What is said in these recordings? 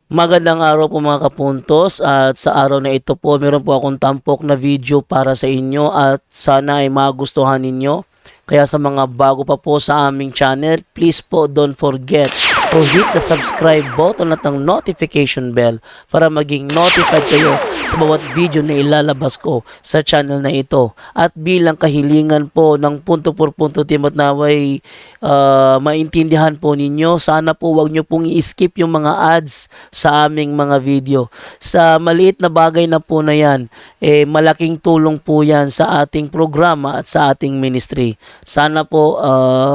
Magandang araw po mga kapuntos, at sa araw na ito po meron po akong tampok na video para sa inyo at sana ay magustuhan ninyo. Kaya sa mga bago pa po sa aming channel, please po don't forget to hit the subscribe button at ang notification bell para maging notified kayo sa bawat video na ilalabas ko sa channel na ito. At bilang kahilingan po ng punto por punto team at naway maintindihan po ninyo, sana po wag nyo pong i-skip yung mga ads sa aming mga video. Sa maliit na bagay na po na yan, malaking tulong po yan sa ating programa at sa ating ministry. Sana po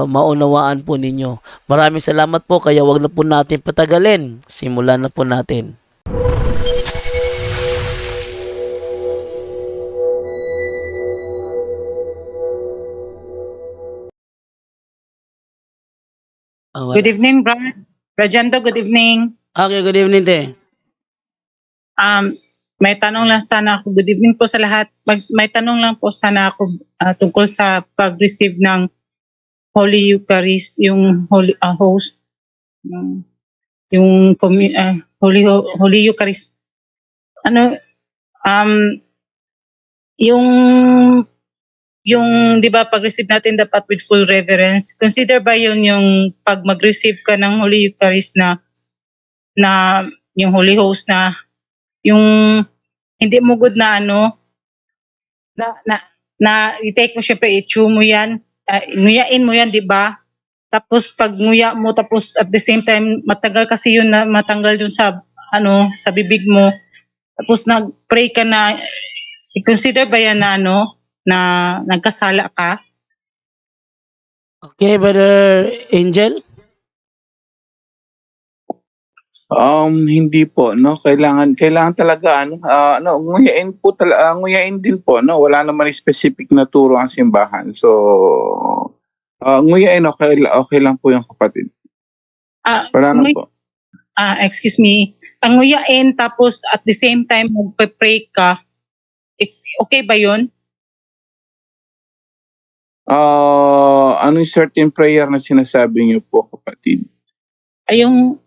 maunawaan po ninyo. Maraming salamat po, kaya wag na po natin patagalin. Simulan na po natin. Good evening, Brad. Rajando, good evening. Okay, good evening, te. May tanong lang sana ako. Good evening po sa lahat. May tanong lang po sana ako tungkol sa pag-receive ng Holy Eucharist, yung Holy Host, yung Holy Eucharist. Ano, yung 'di ba pag-receive natin dapat with full reverence. Consider ba yun yung pag mag-receive ka ng Holy Eucharist na yung Holy Host na yung hindi mo good na na na, na i-take mo syempre i-chew mo yan, nguyain mo yan, 'di ba? Tapos pag nguya mo tapos at the same time matagal kasi yun na matanggal yun sa sa bibig mo. Tapos nag-pray ka na, i-consider ba yan na na nagkasala ka? Okay, Brother Angel? Hindi po 'no, kailangan talaga nguyain din po 'no, wala naman specific na turo ang simbahan. So, nguyain okey lang po 'yung kapatid. Wala na po. Excuse me. Ang nguyain tapos at the same time magpe-pray ka, it's okay ba yun? Anong certain prayer na sinasabi niyo po kapatid? Ay yung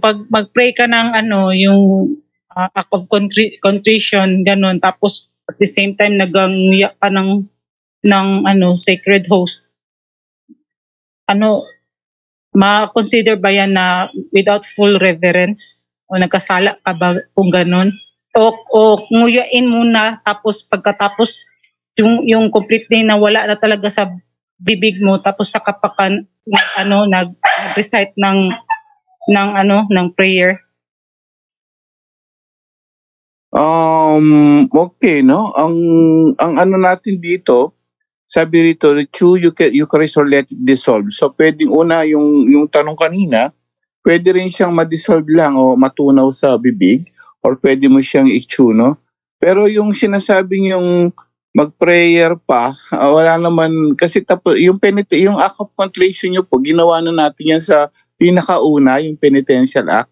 pag mag-pray ka ng yung act of contrition ganun, tapos at the same time naganguya ka ng sacred host. Ma-consider ba yan na without full reverence o nagkasala ka ba kung ganun? O nguyain muna tapos pagkatapos yung completely na wala na talaga sa bibig mo tapos saka pa ka nag-recite ng prayer. Okay 'no, ang ano natin dito, sabi rito, chew Eucharist or let it dissolve. So puwedeng una yung tanong kanina, puwede rin siyang ma-dissolve lang o matunaw sa bibig or puwede mo siyang i-chew 'no. Pero yung sinasabing yung mag-prayer pa, wala naman kasi yung act of contrition niyo po ginawa na natin yan sa pinakauna, yung penitential act,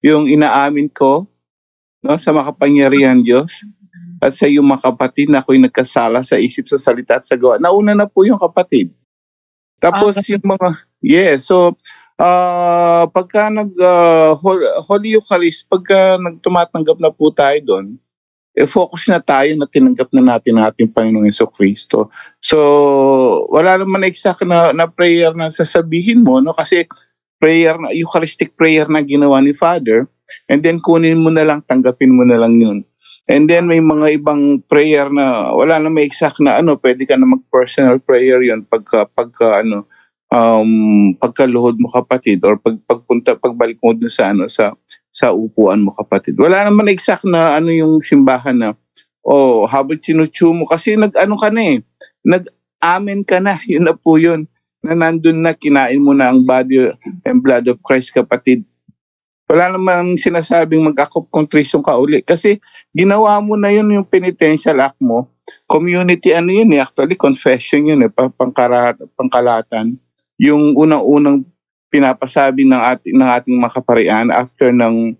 yung inaamin ko 'no, sa makapangyarihang Diyos at sa iyong mga kapatid na ako'y nagkasala sa isip, sa salita at sa gawa. Nauna na po yung kapatid. Tapos yung mga so, pagka Holy Eucharist, pagka tumatanggap na po tayo do'n, focus na tayo na tinanggap na natin ang ating Panginoong Jesucristo. So, wala naman exact na prayer na sasabihin mo 'no, kasi Eucharistic prayer na ginawa ni Father, and then kunin mo na lang, tanggapin mo na lang 'yun. And then may mga ibang prayer na wala namang exact na puwede ka na mag-personal prayer 'yun pagkaluhod mo kapatid or pagbalik mo dun sa upuan mo kapatid. Wala naman exact na yung simbahan na, habang chinu-chew mo kasi nag-ano ka na, nag-amen ka na, yun na po yun, na nandun na, kinain mo na ang body and blood of Christ kapatid. Wala namang sinasabing mag-act of contrition ka uli kasi ginawa mo na yun, yung penitential act mo. Community yun actually confession yun pangkalatan. Yung unang-unang pinapasabi ng ating mga kaparian after ng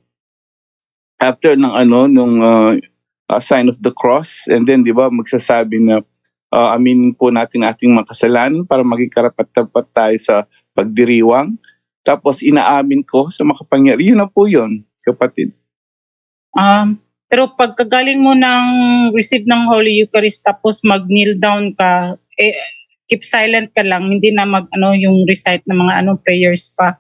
sign of the cross, and then 'di ba magsasabi na aminin po natin ating mga kasalanan para maging karapat-dapat tayo sa pagdiriwang. Tapos inaamin ko sa makapangyarihan, yun na po yun. kapatid. Pero pagkagaling mo ng receive ng Holy Eucharist tapos mag-kneel down ka, keep silent ka lang, hindi na yung recite ng mga prayers pa.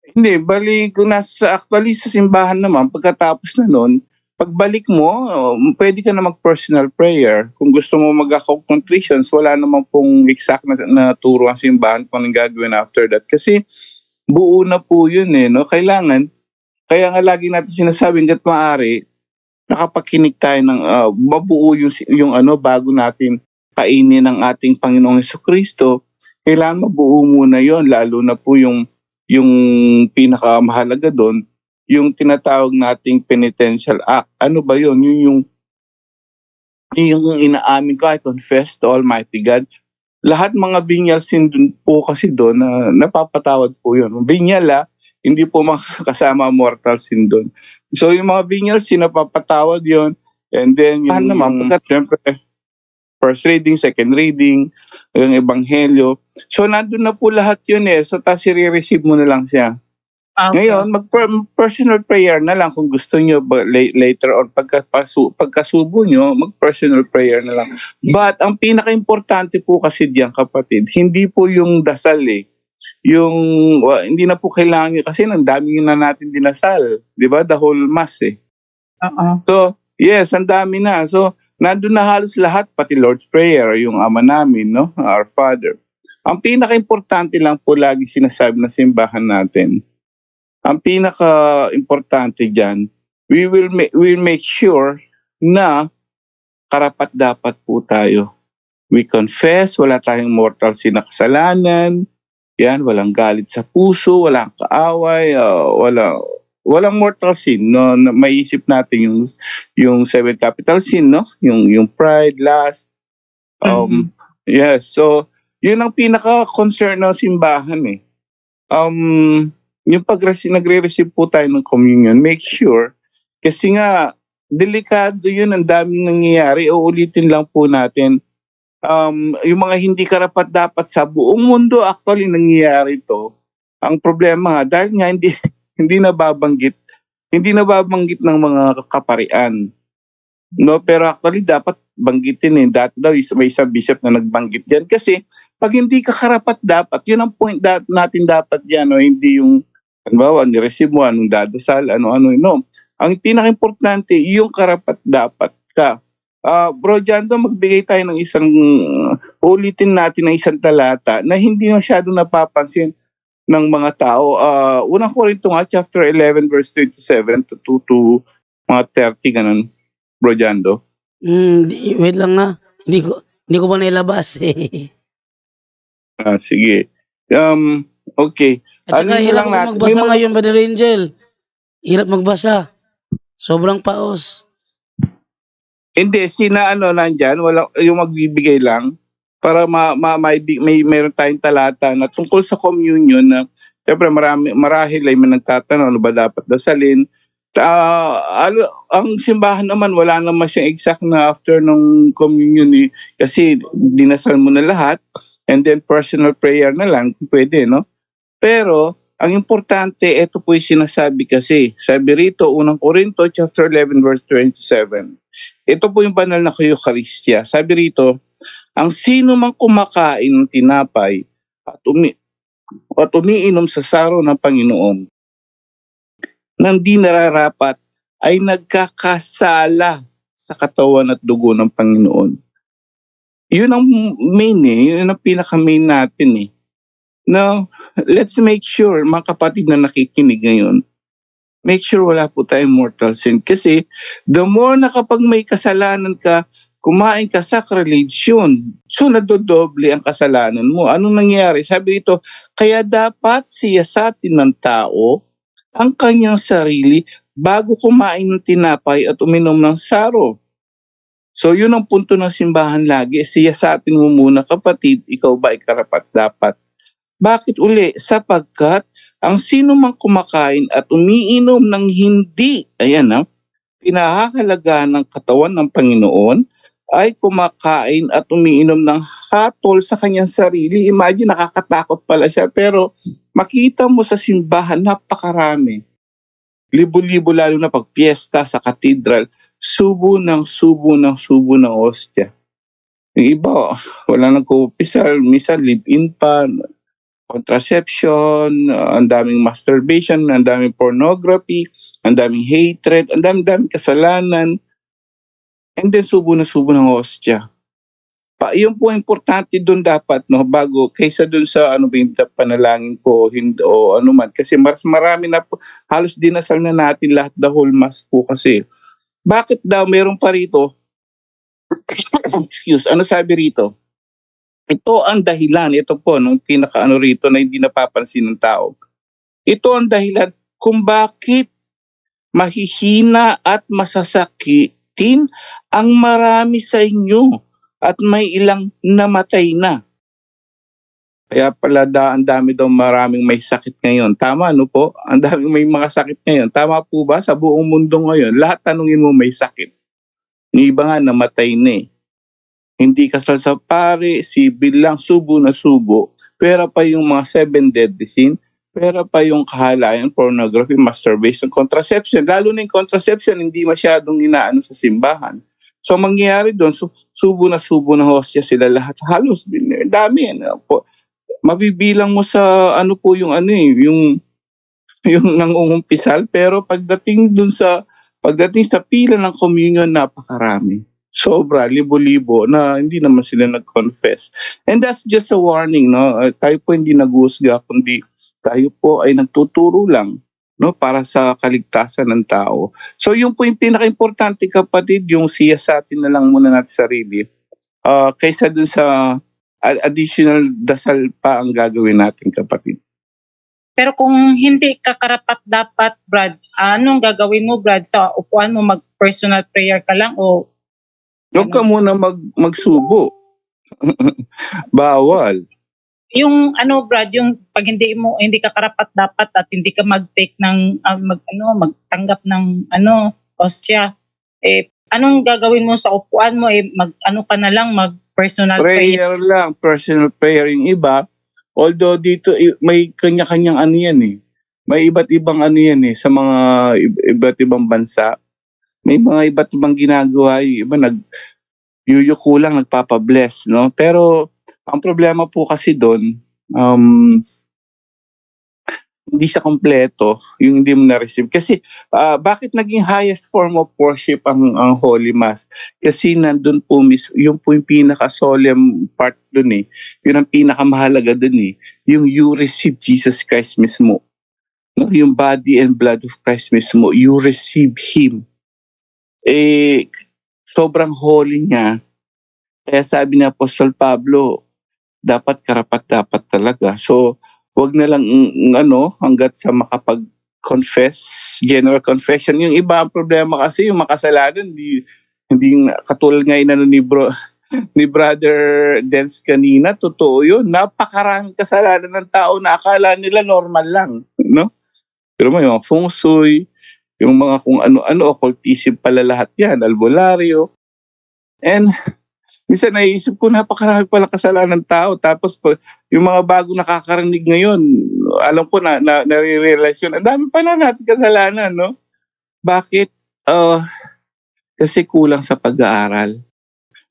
Hindi, bali kung actually sa simbahan naman, pagkatapos na nun, pagbalik mo, pwede ka na mag-personal prayer. Kung gusto mo mag-account contritions, wala naman pong exact na turo ang simbahan kung anong gagawin after that. Kasi buo na po yun no? Kailangan, kaya nga lagi natin sinasabing hangga't maaari, nakapakinig tayo ng mabuo yung bago natin kainin ng ating Panginoong Jesucristo. Kailangan mabuo muna yon, lalo na po yung pinakamahalaga doon, yung tinatawag nating penitential act. Ano ba yun? Yung inaamin ko, I confess to Almighty God. Lahat mga venial sin dun po kasi doon na napapatawad po yun. Venial hindi po makakasama mortal sin doon. So yung mga venial sin, napapatawad yun. And then yung naman, siyempre, first reading, second reading, yung ebanghelyo. So nandun na po lahat yun So tapos i-receive mo na lang siya. Okay. Ngayon, personal prayer na lang kung gusto nyo later on pagkasubo nyo, mag-personal prayer na lang. But ang pinaka-importante po kasi diyan, kapatid, hindi po yung dasal Yung hindi na po kailangan yun kasi ang dami na natin dinasal, 'di ba? The whole mass So, yes, ang dami na. So, nandun na halos lahat, pati Lord's Prayer, yung Ama namin, no? Our Father. Ang pinaka-importante lang po lagi sinasabi na simbahan natin, ang pinaka-importante dyan, we'll make sure na karapat-dapat po tayo. We confess, wala tayong mortal sin na kasalanan, yan, walang galit sa puso, walang kaaway, walang mortal sin, no, na maisip natin yung seven capital sin, no? Yung pride, lust. Yes, so yun ang pinaka-concern ng simbahan Yung nagre-receive po tayo ng communion, make sure, kasi nga delikado yun, ang daming nangyayari. Uulitin lang po natin, yung mga hindi karapat-dapat sa buong mundo, actually nangyayari to. Ang problema dahil nga hindi nababanggit ng mga kaparian, no? Pero actually dapat banggitin dati daw may isang bishop na nagbanggit yan, kasi pag hindi ka karapat-dapat, yun ang point natin dapat yan, no? Hindi yung halimbawa, ni-receive mo, anong dadasal, ano-ano, no? Ang pinaka-importante, yung karapat-dapat ka. Bro Jando, magbigay tayo ng ulitin natin ng isang talata na hindi masyado napapansin ng mga tao. Unang Korinto nga, chapter 11, verse 27 to mga 30, ganun, Bro Jando. Wait lang na. Hindi ko pa nailabas Sige. Okay. At saka Ano hirap lang ako natin, magbasa may mga- ngayon, Brother Angel. Hirap magbasa. Sobrang paos. Hindi, nandyan, wala, yung magbibigay lang para mayroon tayong talata na tungkol sa communion na siyempre marahil ay may nagtatanong ano ba dapat dasalin. Ang simbahan naman wala naman siyang exact na after ng communion kasi dinasal mo na lahat and then personal prayer na lang kung pwede, no? Pero ang importante, ito po yung sinasabi kasi. Sabi rito, unang Korinto chapter 11 verse 27. Ito po yung banal na Eucharistia. Sabi rito, ang sino mang kumakain ng tinapay at umiinom sa saro ng Panginoon nang di nararapat ay nagkakasala sa katawan at dugo ng Panginoon. Yun ang main yun ang pinaka-main natin Now, let's make sure, mga kapatid na nakikinig ngayon, make sure wala po tayong mortal sin. Kasi the more na kapag may kasalanan ka, kumain ka sacrilege yun. So nadodoble ang kasalanan mo. Anong nangyayari? Sabi dito, kaya dapat siyasatin ng tao ang kanyang sarili bago kumain ng tinapay at uminom ng saro. So yun ang punto ng simbahan lagi. Siyasatin mo muna, kapatid, ikaw ba ay karapat-dapat? Bakit uli? Sapagkat ang sino mang kumakain at umiinom ng hindi, pinahahalaga ng katawan ng Panginoon, ay kumakain at umiinom ng hatol sa kanyang sarili. Imagine, nakakatakot pala siya. Pero makita mo sa simbahan, napakarami. libo-libo lalo na pag piyesta sa katedral, subo ng subo ng subo ng ostya. Yung iba, wala nag-uupisal, minsan live-in pa, contraception, ang daming masturbation, ang daming pornography, ang daming hatred, ang daming kasalanan, and then subo na subo ng ostya. Yun po importante doon dapat, no, bago kaysa doon sa ano ba yung panalangin ko hindi, o ano man, kasi mas marami na po, halos dinasal na natin lahat the whole mass po kasi. Bakit daw meron pa rito? Excuse, ano sabi rito? Ito ang dahilan, ito po nung pinakaano rito na hindi napapansin ng tao. Ito ang dahilan kung bakit mahihina at masasakitin ang marami sa inyo at may ilang namatay na. Kaya pala ang dami daw maraming may sakit ngayon. Tama, no po? Ang daming may mga sakit ngayon. Tama po ba? Sa buong mundo ngayon, lahat tanungin mo may sakit. Yung iba nga namatay na eh. Hindi kasal sa pare, sibil lang, subo na subo. Pera pa yung mga 7 deadly sin. Pera pa yung kahalayan, pornography, masturbation, contraception. Lalo na yung contraception, hindi masyadong inaano sa simbahan. So mangyayari doon, subo na hostya sila lahat. Halos, dami. Po. Mabibilang mo sa ano po yung ano eh, yung nangungumpisal. Pero pagdating sa pila ng communion, napakarami. Sobra, libo-libo na hindi naman sila nag-confess. And that's just a warning, no? Tayo po hindi nag-uusga, kundi tayo po ay nagtuturo lang, no, para sa kaligtasan ng tao. So yung po yung pinaka-importante, kapatid, yung siyasatin na lang muna natin sarili. Kaysa dun sa additional dasal pa ang gagawin natin, kapatid. Pero kung hindi ka karapat dapat, Brad, anong gagawin mo, Brad? Sa upuan mo, mag-personal prayer ka lang o Huwag ka muna magsubo. Bawal. yung ano, Brad, yung pag hindi ka karapat dapat at hindi ka mag-take ng magtanggap ng hostia, anong gagawin mo sa upuan mo, ka na lang, mag-personal prayer. Prayer lang, personal prayer. Yung iba, although dito may kanya-kanyang ano yan eh. May iba't ibang ano yan eh, sa mga iba't ibang bansa. May mga iba't ibang ginagawa. Yung iba yuyuko lang, nagpapabless, no? Pero ang problema po kasi doon, hindi siya kompleto, yung hindi mo na-receive. Kasi bakit naging highest form of worship ang Holy Mass? Kasi nandun po yung po yung pinaka-solemn part dun eh. Yun ang pinakamahalaga dun eh. Yung you receive Jesus Christ mismo. No? Yung body and blood of Christ mismo. You receive Him. Sobrang holy niya. Kaya sabi ni Apostol Pablo, dapat karapat-dapat talaga. So, wag na lang hanggat sa makapag-confess, general confession. Yung iba ang problema kasi yung makasalanan, hindi katulad nga ni Brother Dance kanina, totoo yun. Napakaraming kasalanan ng tao na akala nila normal lang, no? Pero may mga feng shui, yung mga kung ano-ano, occultism pala lahat yan, albularyo. And minsan naiisip ko, napakarami pala kasalanan ng tao. Tapos yung mga bago nakakarinig ngayon, alam ko na nare-realize yun. Ang dami pa na natin kasalanan, no? Bakit? Kasi kulang sa pag-aaral.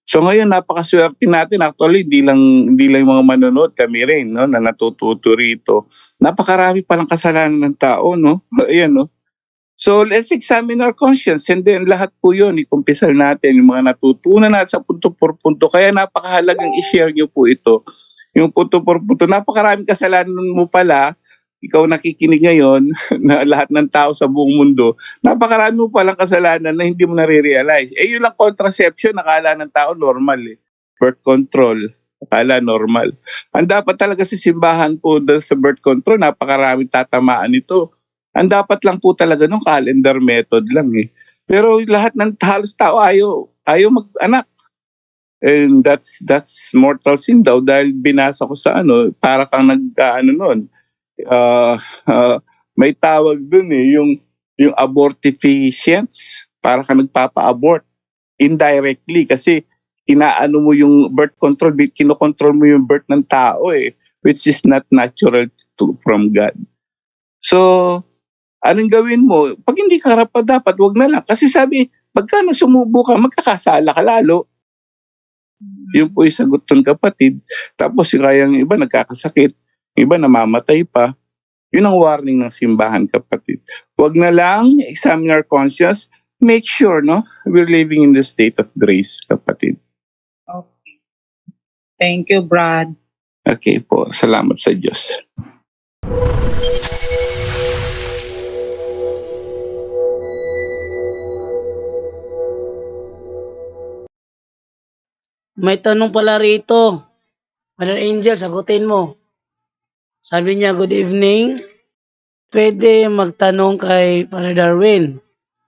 So ngayon, napakaswerte natin. Actually, hindi lang yung mga manonood, kami rin, no, na natututo rito. Napakarami palang kasalanan ng tao, no? Ayan, no? So let's examine our conscience, and then lahat po yun, ikumpisal natin yung mga natutunan natin sa punto por punto. Kaya napakahalagang i-share nyo po ito. Yung punto por punto, napakaraming kasalanan mo pala, ikaw nakikinig ngayon, na lahat ng tao sa buong mundo, napakarami mo palang kasalanan na hindi mo nare-realize. Yun lang, contraception, nakala ng tao normal eh. Birth control, akala normal. Ang dapat talaga sa simbahan po dahil sa birth control, napakaraming tatamaan ito. Ang dapat lang po talaga nung calendar method lang eh. Pero lahat ng halos tao ayaw mag-anak. And that's mortal sin daw dahil binasa ko sa para kang noon. May tawag dun eh, yung abortifacients, para kang nagpapa-abort indirectly kasi inaano mo yung birth control, kinokontrol mo yung birth ng tao eh, which is not natural from God. So, anong gawin mo? Pag hindi ka rapat dapat, wag na lang. Kasi sabi, pagka sumubo ka, magkakasala ka lalo. Yun po yung sagot ng kapatid. Tapos kaya yung iba nagkakasakit, yung iba namamatay pa. Yun ang warning ng simbahan, kapatid. Wag na lang, examine our conscience, make sure, no, we're living in the state of grace, kapatid. Okay. Thank you, Brad. Okay po, salamat sa Diyos. May tanong pala rito. Brother Angel, sagutin mo. Sabi niya, good evening. Pwede magtanong kay Brother Darwin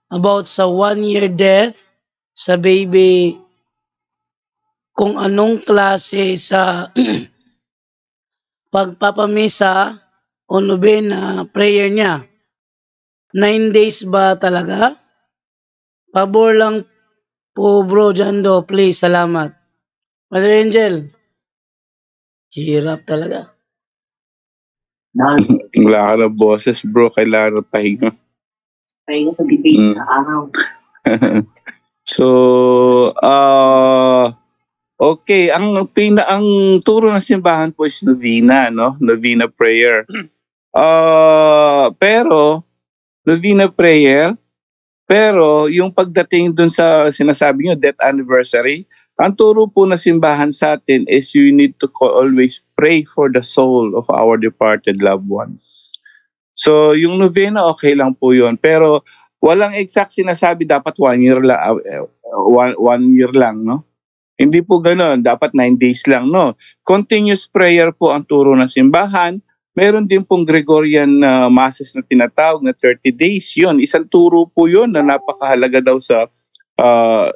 about sa 1-year death sa baby, kung anong klase sa pagpapamisa o nobena prayer niya. 9 days ba talaga? Pabor lang po, bro Jando, please, salamat. Brother Angel, hirap talaga. Wala ka na boses, bro. Kailangan ng pahinga. Pahinga sa debate Mm. sa araw. So, okay, ang turo ng simbahan po is novena, no? Novena prayer. Pero novena prayer, pero yung pagdating dun sa sinasabi nyo, death anniversary, ang turo po ng simbahan sa atin is you need to always pray for the soul of our departed loved ones. So, yung novena, okay lang po yun. Pero, walang exact sinasabi dapat 1 year lang, 1 year lang, no? Hindi po gano'n. Dapat 9 days lang, no? Continuous prayer po ang turo ng simbahan. Meron din pong Gregorian masses na tinatawag na 30 days. Yun, isang turo po yun na napakahalaga daw uh,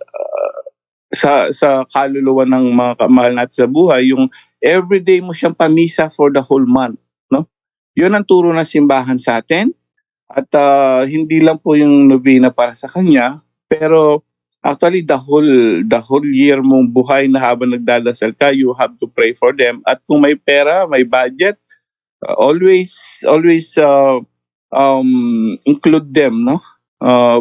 sa kaluluwa ng mga kamahal natin sa buhay. Yung everyday mo siyang pamisa for the whole month, no? Yun ang turo ng simbahan sa atin. At hindi lang po yung novena para sa kanya, pero actually the whole year mong buhay na habang nagdadasal ka, you have to pray for them. At kung may pera, may budget, always include them, no?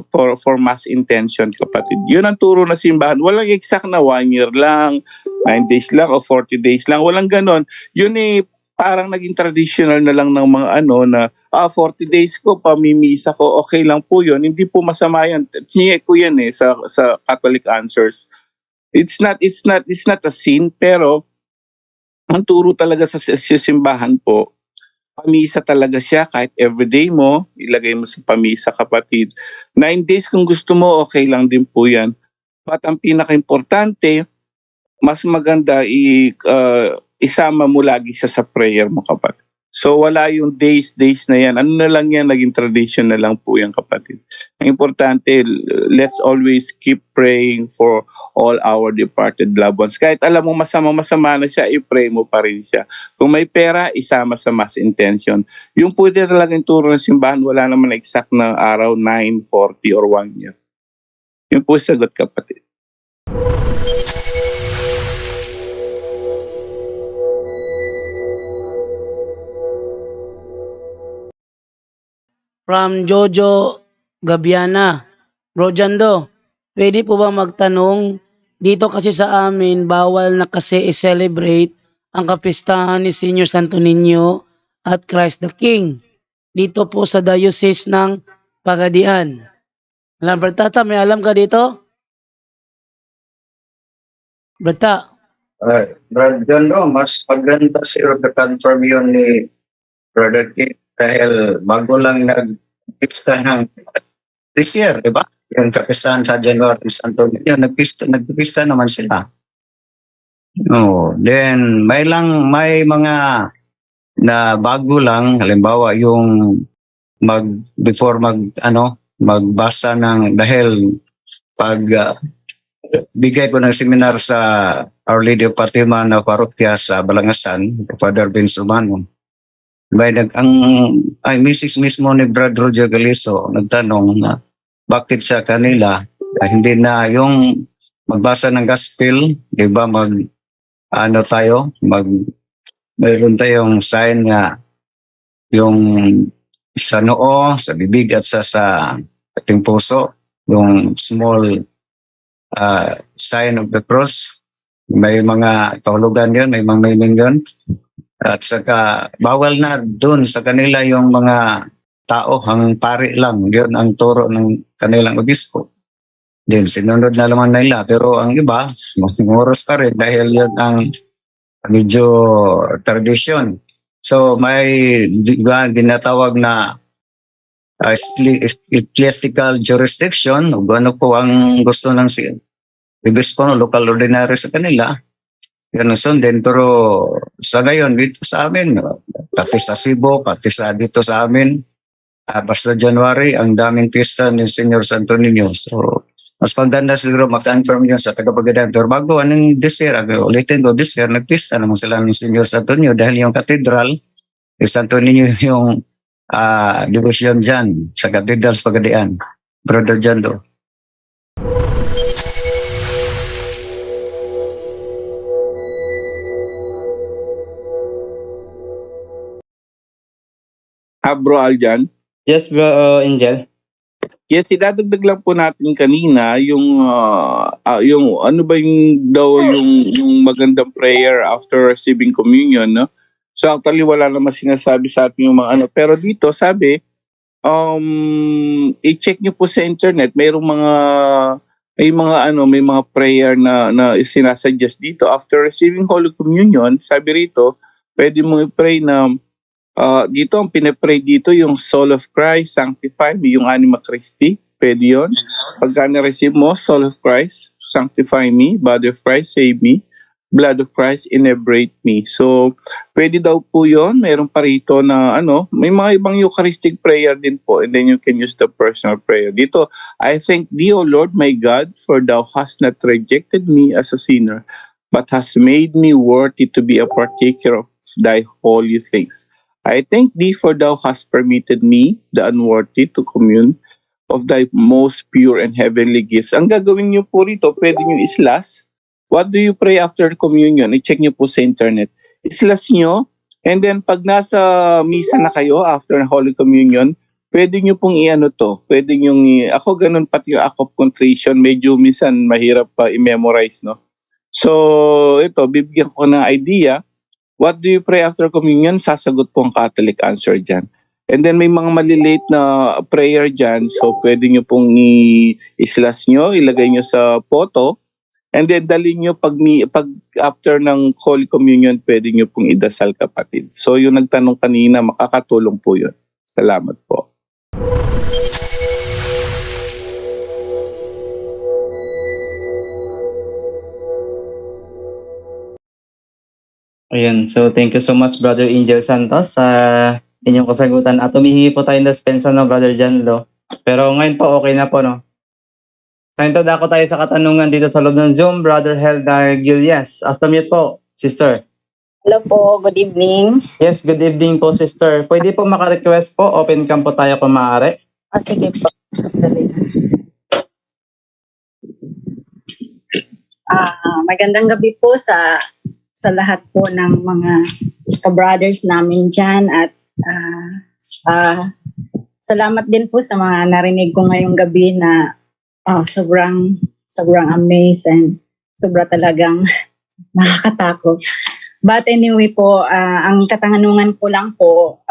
For mass intention, kapatid. Yun ang turo ng simbahan. Walang exact na 1 year lang, 9 days lang, o 40 days lang. Walang ganon. Yun parang naging traditional na lang ng mga na 40 days ko, pamimisa ko, okay lang po yun. Hindi po masama yan. Chiye ko yan sa Catholic Answers. It's not a sin, pero ang turo talaga sa simbahan po, pamisa talaga siya kahit everyday mo, ilagay mo sa pamisa, kapatid. 9 days kung gusto mo, okay lang din po yan. But ang pinaka-importante, mas maganda isama mo lagi siya sa prayer mo, kapatid. So wala yung days na yan. Ano na lang yan, naging tradition na lang po yan, kapatid. Ang importante, let's always keep praying for all our departed loved ones. Kahit alam mo masama na siya, i-pray mo pa rin siya. Kung may pera, isama sa mass intention. Yung pwede talagang turo ng simbahan, wala naman exact na araw, 9, 40, or 1 year. Yun po sagot, kapatid. From Jojo Gabiana. Bro Jando, pwede po ba magtanong? Dito kasi sa amin, bawal na kasi i-celebrate ang kapistahan ni Senior Santo Niño at Christ the King. Dito po sa Diocese ng Pagadian. Alam, Bertata, may alam ka dito? Berta, Brad John, mas maganda siguro na-confirm yun ni Brother King dahil bago lang nag-pista ng this year, di ba? Yung kapistahan sa January, Santo Niño, nagpista naman sila. No, then may mga na bago lang, halimbawa yung magbasa ng dahil pag bigay ko ng seminar sa Our Lady of Fatima na parokya sa Balangasan, Father Vince Umano. Mrs. mismo ni Brad Roger Galiso nagtanong na bakit sa kanila hindi na yung magbasa ng gospel, di ba, mayroon tayong sign nga yung sa noo, sa bibig at sa ating puso, yung small sign of the cross. May mga kahulugan yun, may mga meaning yun. At saka bawal na dun sa kanila yung mga tao, ang pari lang, yun ang turo ng kanilang obispo. Then sinunod na naman nila, pero ang iba, sumuros pa rin dahil yun ang medyo tradition. So may dinatawag na ecclesiastical jurisdiction, o ano po ang gusto ng obispo, no, local ordinary sa kanila, yan ang sundin. Pero sa ngayon, dito sa amin, pati sa Cebu, pati sa dito sa amin, basta January, ang daming pista ni Senyor Santo Niño. So, mas maganda siguro mag-confirm yun sa tagapagandaan. Pero bago, anong this year, ulitin ko, this year, nagpista naman sila ng Senyor Santo Niño dahil yung cathedral, yung Santo Niño yung devotion dyan sa cathedral sa Pagadian. Brother Jando. Bro Aljan. Yes, bro, Angel. Yes, idadagdag lang po natin kanina yung ano ba yung daw yung magandang prayer after receiving communion, no? So actually wala naman sinasabi sa atin yung mga ano, pero dito sabi i-check niyo po sa internet, may mga prayer na sinasuggest dito after receiving Holy Communion. Sabi rito, pwede mo i-pray na dito ang pinipray dito yung soul of Christ, sanctify me, yung anima Christi. Pwede yun. Pagka na-receive mo, soul of Christ, sanctify me, body of Christ, save me, blood of Christ, inebriate me. So, pwede daw po yun. Meron pa rito na may mga ibang Eucharistic prayer din po, and then you can use the personal prayer. Dito, I thank thee, O Lord my God, for thou hast not rejected me as a sinner, but hast made me worthy to be a partaker of thy holy things. I thank thee for thou hast permitted me, the unworthy, to commune of thy most pure and heavenly gifts. Ang gagawin niyo po rito, pwede niyo islas. What do you pray after communion? I-check niyo po sa internet. Islas niyo, and then pag nasa misa na kayo after Holy Communion, pwede niyo pong to. Pwede niyo, ako ganun pati yung act of contrition, medyo minsan mahirap pa i-memorize, no? So, ito, bibigyan ko ng idea. What do you pray after communion? Sasagot po ang Catholic answer dyan. And then may mga malilate na prayer dyan. So pwede nyo pong i-slash nyo, ilagay nyo sa photo. And then dali nyo pag after ng Holy Communion, pwede nyo pong idasal, kapatid. So yung nagtanong kanina, makakatulong po yun. Salamat po. Ayan, so thank you so much, Brother Angel Santos, sa inyong kasagutan. At humihingi po tayo ng dispensa, no, Brother Janlo. Pero ngayon po, okay na po, no? So, ito dako tayo sa katanungan dito sa loob ng Zoom, Brother Helda Gilias. After mute po, sister. Hello po, good evening. Yes, good evening po, sister. Pwede po maka-request po, open cam po tayo kung maaari. Sige po. Dali. Magandang gabi po sa lahat po ng mga ka-brothers namin dyan, at salamat din po sa mga narinig ko ngayong gabi na sobrang amazed and sobra talagang nakakatakot. But anyway po, ang katanungan ko lang po,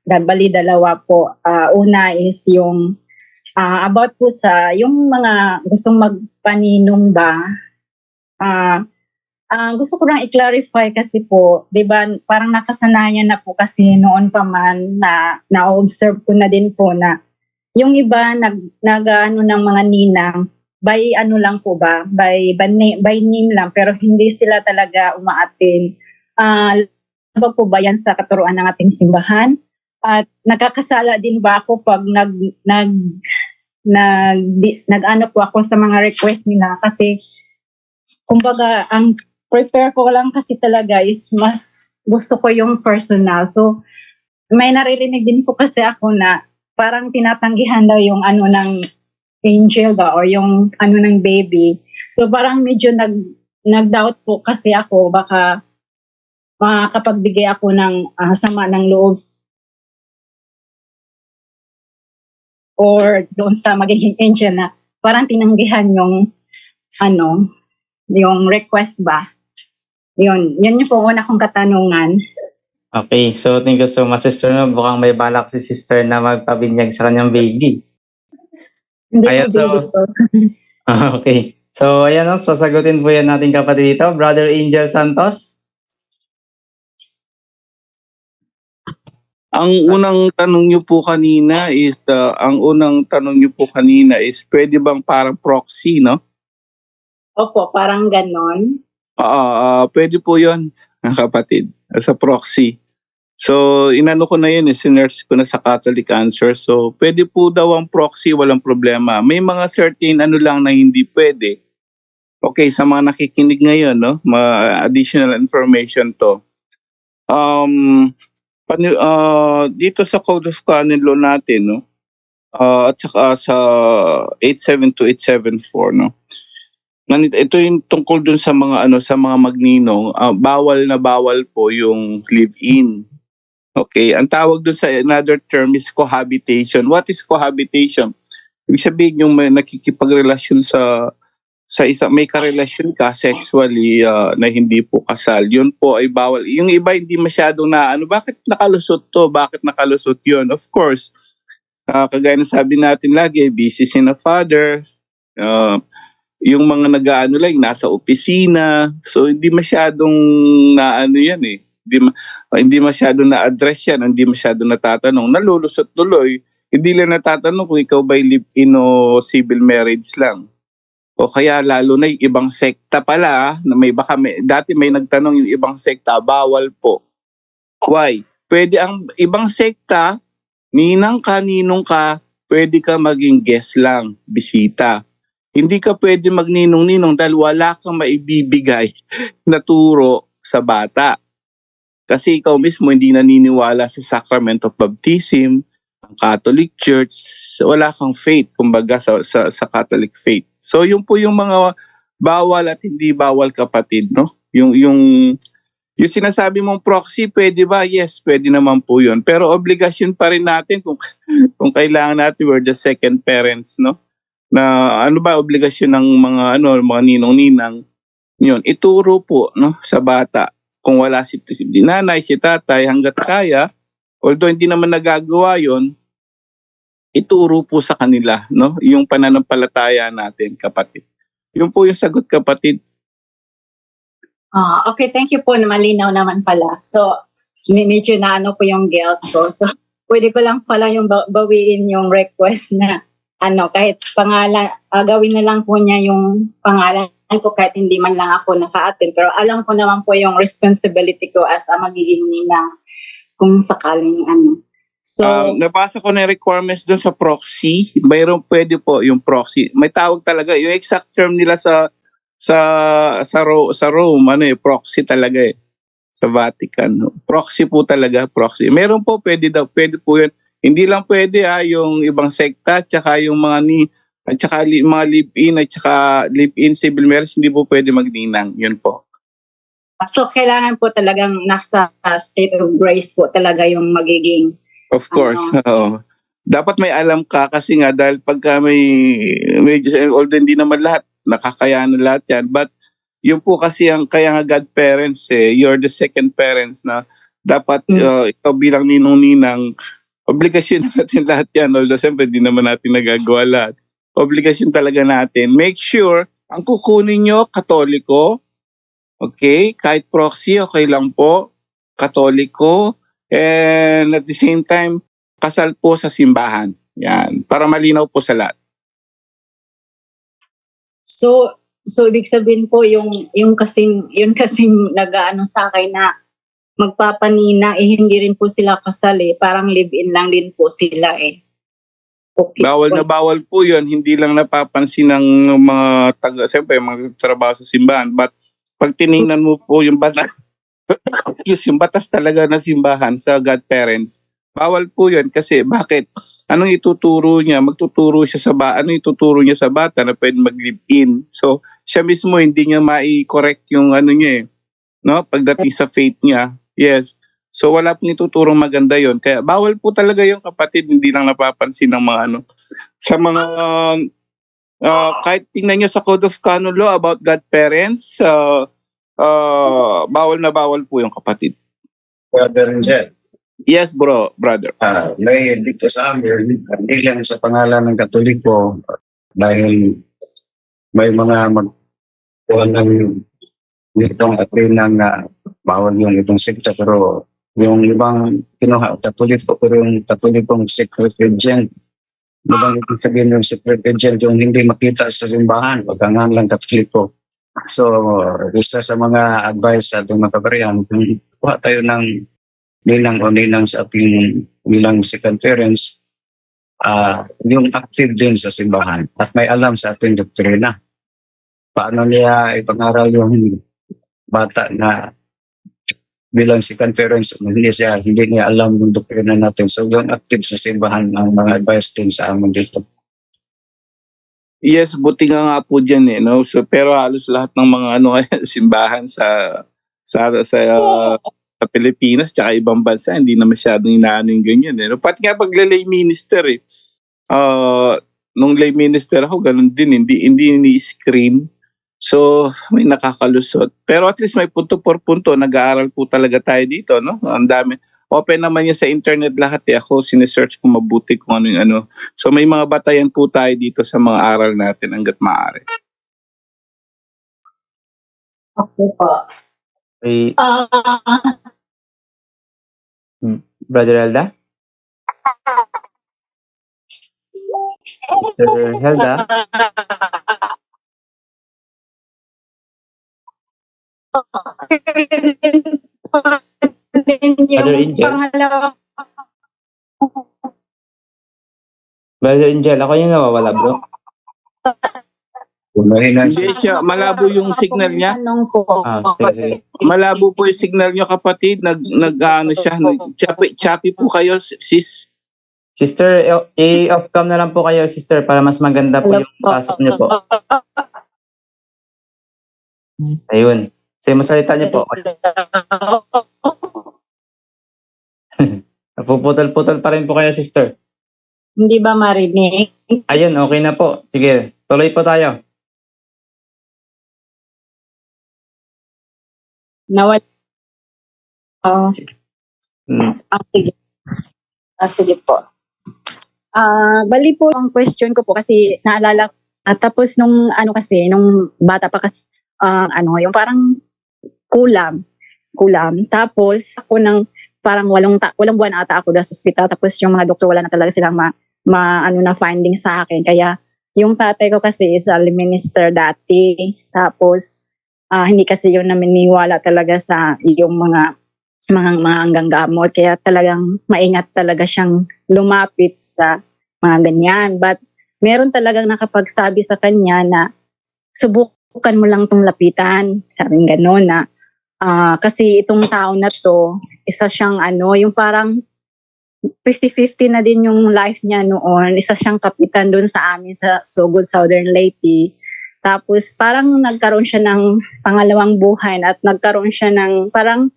bali dalawa po. Una is yung about po sa yung mga gustong magpaninong ba. Gusto ko lang i-clarify kasi po, 'di ba, parang nakasanayan na po kasi noon pa man na-observe ko na din po na yung iba nag-ano ng mga ninang by ano lang po ba, by name lang, pero hindi sila talaga umaatin. Labag po ba yan sa katuruan ng ating simbahan? At nakakasala din ba ako pag nag-ano po ako sa mga request nila, kasi kumbaga ang prepare ko lang kasi talaga is mas gusto ko yung personal. So may naririnig din po kasi ako na parang tinatanggihan daw yung ano ng angel ba, or yung ano ng baby. So parang medyo nag-doubt po kasi ako, baka makapagbigay ako ng sama ng loob or doon sa magiging angel na parang tinanggihan yung yung request ba? Yun yung po una kong katanungan. Okay, so thank you so much, Sister. No? Mukhang may balak si Sister na magpabinyag sa kanyang baby. Hindi Ayan, po so- baby ko. Okay. So, ayan, no? Sasagutin po yan nating kapatid dito. Brother Angel Santos. Ang unang tanong niyo po kanina is pwede bang parang proxy, no? Opo, parang ganon. Pwede po 'yon, kapatid, sa proxy. So, inano ko na 'yun, sinerge ko na sa Catholic Answer. So, pwede po daw ang proxy, walang problema. May mga certain ano lang na hindi pwede. Okay, sa mga nakikinig ngayon, no, mga additional information to. Dito sa Code of Canon Law natin, no, at saka sa 872-874, no. Ito yung tungkol dun sa mga sa mga magninong, bawal na bawal po yung live-in. Okay, ang tawag dun sa another term is cohabitation. What is cohabitation? Ibig sabihin yung may nakikipagrelasyon sa isa, may karelasyon ka sexually na hindi po kasal. Yun po ay bawal. Yung iba hindi masyadong bakit nakalusot to? Bakit nakalusot yun? Of course, kagaya na sabi natin lagi, busy si na father, yung mga nag-aano lang, nasa opisina. So, hindi masyadong yan eh. Hindi masyadong na-address yan, hindi masyadong natatanong. Nalulusot tuloy. Hindi lang natatanong kung ikaw ba'y live-in o civil marriage lang. O kaya lalo na yung ibang sekta pala, na dati may nagtanong yung ibang sekta, bawal po. Why? Pwede ang ibang sekta, ninang ka, ninong ka, pwede ka maging guest lang, bisita. Hindi ka pwede magninong-ninong dahil wala kang maibibigay na turo sa bata. Kasi ikaw mismo hindi naniniwala sa sacrament of baptism, ang Catholic Church, wala kang faith, kumbaga sa Catholic faith. So yun po yung mga bawal at hindi bawal, kapatid, no? Yung sinasabi mong proxy, pwede ba? Yes, pwede naman po yun. Pero obligasyon pa rin natin kung kailangan natin, we're the second parents, no? Na ano ba obligasyon ng mga ninong-ninang, yun, ituro po, no, sa bata. Kung wala si nanay, si tatay, hanggat kaya, although hindi naman nagagawa yon, ituro po sa kanila, no, yung pananampalataya natin, kapatid. Yun po yung sagot, kapatid. Okay, thank you po, na malinaw naman pala. So, medyo na po yung guilt ko. So, pwede ko lang pala yung bawiin yung request na kahit pangalan, gawin na lang po niya yung pangalan ko kahit hindi man lang ako naka-attend. Pero alam ko naman po yung responsibility ko as a magiging ninang kung sakaling So, Nabasa ko na yung requirements doon sa proxy. Mayroon pwede po yung proxy. May tawag talaga. Yung exact term nila sa Rome, proxy talaga eh. Sa Vatican. Proxy po talaga, proxy. Meron po, pwede po yun. Hindi lang pwede yung ibang sekta, tsaka yung mga mga live-in, at tsaka live-in civil marriage, hindi po pwede magninang. Yun po. So, kailangan po talagang nasa state of grace po talaga yung magiging. Of course, oo. Dapat may alam ka kasi nga dahil pagka although hindi naman lahat, nakakayanan lahat yan. But yun po kasi kaya nga godparents you're the second parents na dapat ikaw bilang ninong-ninang, obligasyon natin lahat yan. Although siyempre hindi naman natin nagagawa lahat. Obligasyon talaga natin. Make sure, ang kukunin nyo, Katoliko, okay? Kahit proxy, okay lang po. Katoliko, and at the same time, kasal po sa simbahan. Yan, para malinaw po sa lahat. So ibig sabihin po yung kasing nag-aano sa akin na magpapanina hindi rin po sila kasal parang live-in lang din po sila Okay. Bawal na bawal po 'yon, hindi lang napapansin ng mga siyempre mga trabaho sa simbahan, but pag tiningnan mo po yung batas yung batas talaga ng simbahan sa godparents, bawal po 'yon kasi bakit? Anong ituturo niya? Magtuturo siya anong ituturo niya sa bata na pwede mag-live-in. So, siya mismo hindi niya mai-correct yung niya no? Pagdating sa faith niya. Yes. So wala pong ituturong maganda yon. Kaya bawal po talaga yung kapatid, hindi lang napapansin ng mga ano. Sa mga, kahit tingnan nyo sa Code of Canon Law about godparents, bawal na bawal po yung kapatid. Brother Angel, Yes bro, brother. may dito sa amin, hindi lang sa pangalan ng Katoliko, dahil may mga magkuha ng nitong atinang na bawal yung itong sekta, pero yung ibang kinuha Katoliko, pero yung Katolikong secret agent, ibang ibig sabihin yung secret agent, yung hindi makita sa simbahan, pagkangan lang Katoliko. So, isa sa mga advice sa ating mga kababayan, kung kuha tayo ng ninang o ninang sa ating bilang second parents, yung active din sa simbahan at may alam sa ating doktrina. Paano niya ipangaral yung bata na bilang second parents, hindi niya alam yung doktrina natin. So yung active sa simbahan ang mga advice din sa amin dito. Yes, buti nga po dyan eh, no? So, pero halos lahat ng mga ano, simbahan sa Pilipinas tsaka ibang bansa, hindi na masyadong inaano yung ganyan eh. No? Pati nga pag lay minister eh, nung lay minister ako, ganun din, hindi ni-screen. So, may nakakalusot. Pero at least may punto por punto, nag-aaral po talaga tayo dito, no? Ang dami. Open naman yan sa internet lahat eh. Ako sinesearch ko mabuti kung ano yung ano. So may mga batayan po tayo dito sa mga aral natin hanggat maaari. Okay po. Kay Ah, Brother Helda? Sister Helda? Brother yung Angel? pangalawa Brother Angel, ako yung nawawala, bro. Unahin Hindi siya, malabo yung signal niya. tanong po. Sige. Malabo po yung signal niyo kapatid. Ano siya, choppy po kayo sis. Sister, i-off cam na lang po kayo, sister, para mas maganda po yung pasok niyo po. Ayun. Sige, masalita niyo po. Napuputol-putol pa rin po kayo, sister. Hindi ba marinig? Ayun, okay na po. Sige, tuloy po tayo. Nawal. Hmm. Sige. Sige po. Bali po ang question ko po kasi naalala tapos nung ano kasi nung bata pa kasi yung parang kulam tapos ako ng parang walang buwan ata ako sa ospital tapos yung mga doktor wala na talaga silang na finding sa akin kaya yung tatay ko kasi is a minister dati tapos hindi kasi yun naminiwala talaga sa yung mga hanggang gamot kaya talagang maingat talaga siyang lumapit sa mga ganyan. But meron talagang nakapagsabi sa kanya na subukan mo lang tong lapitan. Sabing gano'n na kasi itong tao na to, isa siyang yung parang 50-50 na din yung life niya noon. Isa siyang kapitan doon sa amin sa Sogod, Southern Leyte. Tapos parang nagkaroon siya ng pangalawang buhay at nagkaroon siya ng parang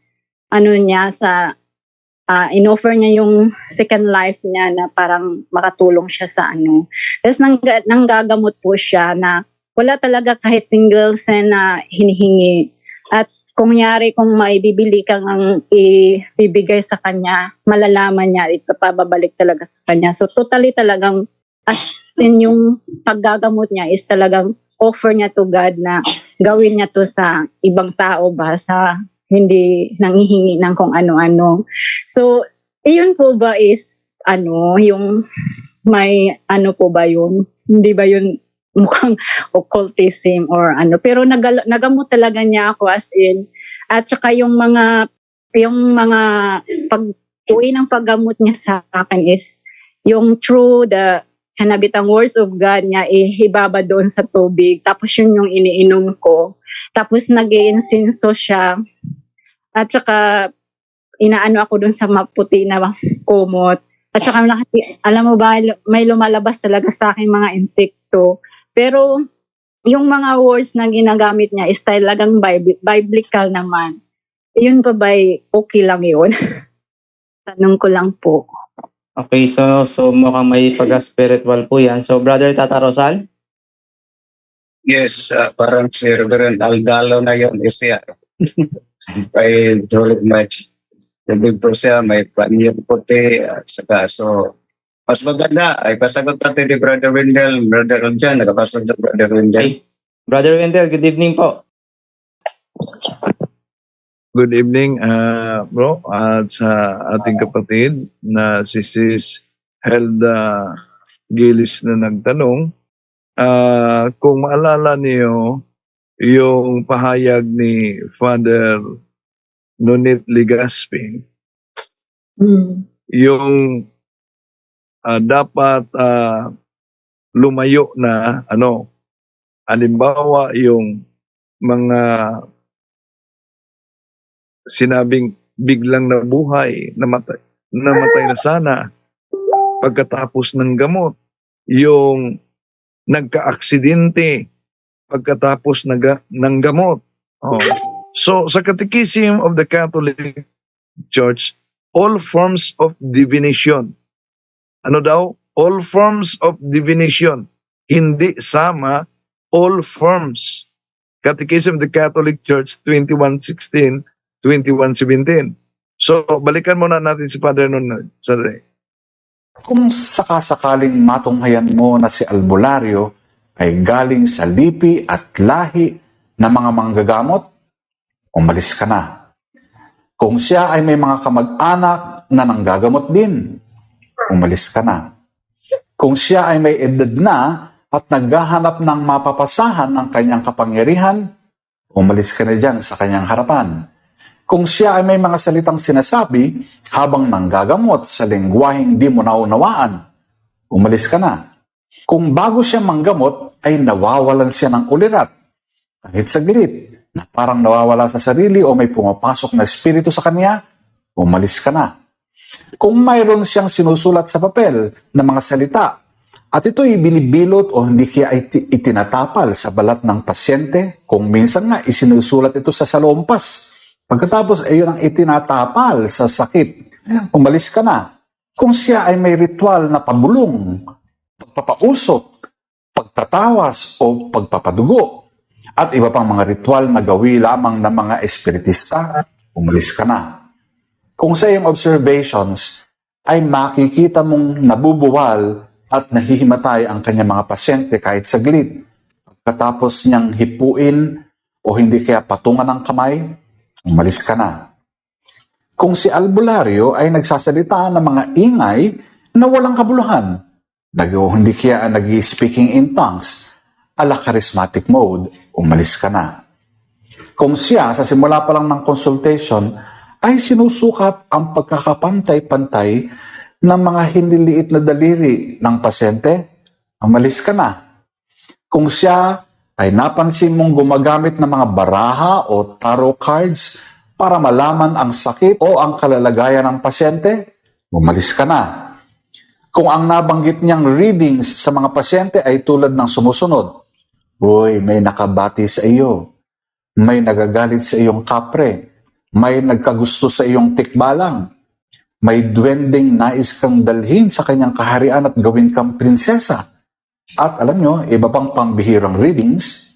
niya sa inoffer niya yung second life niya na parang makatulong siya sa Tapos nanggagamot po siya na wala talaga kahit single cent na hinihingi. At kung maibibili kang ang ibibigay sa kanya, malalaman niya, ipapabalik talaga sa kanya. So totally talagang yung paggagamot niya is talagang offer niya to God na gawin niya to sa ibang tao ba, sa hindi nanghihingi ng kung ano-ano. So, iyon po ba is, yung may po ba yun? Hindi ba yun mukhang occultism or Pero nagamot talaga niya ako as in. At saka yung mga pag-uwi ng paggamot niya sa akin is, yung through the kanabitang words of God niya, ibaba doon sa tubig. Tapos yun yung iniinom ko. Tapos nag-iinsinso siya. At saka, inaano ako doon sa maputi na kumot. At saka, alam mo ba, may lumalabas talaga sa akin mga insekto. Pero, yung mga words na ginagamit niya is talagang biblical naman. Yun pa ba, okay lang yun? Tanong ko lang po. Okay, so mukhang may pag-spiritual po yan. So, Brother Tata Rosal? Yes, parang si Reverend Aldalo na yun siya. Kay Jolie Match. Hindi po siya, may panyo puti, at saka so, mas maganda ay pasagot natin ni Brother Wendell, Brother Jan, nakapasagot Brother Wendell. Okay. Brother Wendell, good evening po. Good evening, bro, at sa ating kapatid na si Sis Helda Gilis na nagtanong. Kung maalala niyo yung pahayag ni Father Nonit Ligaspi, yung dapat lumayo na halimbawa yung mga sinabing biglang nabuhay, namatay na sana pagkatapos ng gamot, yung nagka-aksidente pagkatapos ng gamot. Oh. So sa Catechism of the Catholic Church, all forms of divination. Ano daw? All forms of divination. Hindi sama all forms. Catechism of the Catholic Church 2116, 2117. So balikan muna natin si Father nun. Kung sakasakaling matunghayan mo na si albularyo ay galing sa lipi at lahi ng mga manggagamot, umalis ka na. Kung siya ay may mga kamag-anak na nanggagamot din, umalis ka na. Kung siya ay may edad na at naghahanap ng mapapasahan ng kanyang kapangyarihan, umalis ka na dyan sa kanyang harapan. Kung siya ay may mga salitang sinasabi habang nanggagamot sa lengguwaheng di mo naunawaan, umalis ka na. Kung bago siya manggamot ay nawawalan siya ng ulirat, kahit saglit, na parang nawawala sa sarili o may pumapasok na espiritu sa kanya, umalis ka na. Kung mayroon siyang sinusulat sa papel na mga salita at ito'y binibilot o hindi kaya itinatapal sa balat ng pasyente, kung minsan nga isinusulat ito sa salompas, pagkatapos ay yun ang itinatapal sa sakit, umalis ka na. Kung siya ay may ritual na pabulong, pagpapausok, pagtatawas o pagpapadugo, at iba pang mga ritual na gawi lamang ng mga espiritista, umalis ka na. Kung sa iyong observations ay makikita mong nabubuwal at nahihimatay ang kanyang mga pasyente kahit saglit, pagkatapos niyang hipuin o hindi kaya patungan ng kamay, umalis ka na. Kung si albularyo ay nagsasalita ng mga ingay na walang kabuluhan, hindi kaya nag-speaking in tongues, ala charismatic mode, umalis ka na. Kung siya sa simula pa lang ng consultation ay sinusukat ang pagkakapantay-pantay ng mga hiniliit na daliri ng pasyente, umalis ka na. Kung siya ay napansin mong gumagamit ng mga baraha o tarot cards para malaman ang sakit o ang kalalagayan ng pasyente, umalis ka na. Kung ang nabanggit niyang readings sa mga pasyente ay tulad ng sumusunod, "Uy, may nakabati sa iyo, may nagagalit sa iyong kapre, may nagkagusto sa iyong tikbalang, may duwending nais kang dalhin sa kanyang kaharian at gawin kang prinsesa," at alam nyo, iba pang pambihirang readings,